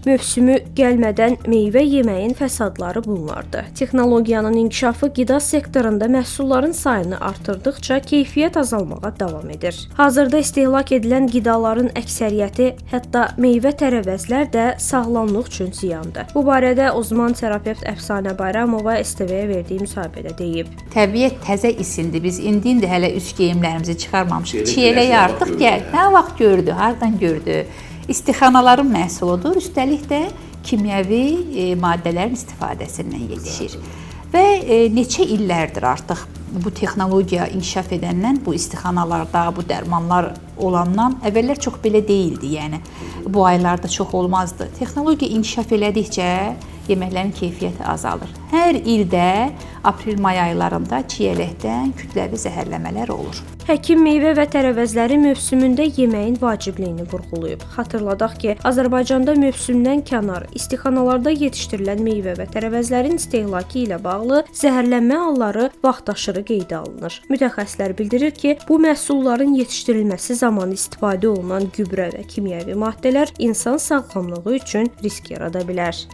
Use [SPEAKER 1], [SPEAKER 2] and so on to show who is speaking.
[SPEAKER 1] mövsümü gəlmədən meyvə yeməyin fəsadları bunlardır. Texnologiyanın inkişafı qida sektorunda məhsulların sayını artırdıqca keyfiyyət azalmağa davam edir. Hazırda istehlak edilən qidaların əksəriyyəti, hətta meyvə-tərəvəzlər də sağlamlıq üçün ziyandır. Bu barədə uzman terapevt Əfsanə Bayramova STV-yə verdiyi müsahibədə deyib.
[SPEAKER 2] Təbiət təzə isindi. Biz indi hələ üst geyimlərimizi çıxarmamışıq. Çiyələyə artıq gəl. Nə vaxt gördü? Hardan gördü? İstixanaların məhsuludur. Üstəlik də kimyəvi maddələrin istifadəsindən yetişir. Və neçə illərdir artıq bu texnologiya inkişaf edəndən, bu istixanalarda, bu dərmanlar olandan əvvəllər çox belə deyildi. Yəni bu aylarda çox olmazdı. Texnologiya inkişaf elədikcə yeməklərin keyfiyyəti azalır. Hər ildə aprel-may aylarında çiyələkdən kütləvi zəhərləmələr olur.
[SPEAKER 1] Həkim meyvə və tərəvəzləri mövsümündə yeməyin vacibliyini vurğulayıb. Xatırladaq ki, Azərbaycanda mövsümdən kənar istixanalarda yetişdirilən meyvə və tərəvəzlərin istehlakı ilə bağlı zəhərlənmə halları vaxtaşırı qeydə alınır. Mütəxəssislər bildirir ki, bu məhsulların yetişdirilməsi zamanı istifadə olunan gübrə və kimyəvi maddələr insan sağlamlığı üçün risk yarada bilər.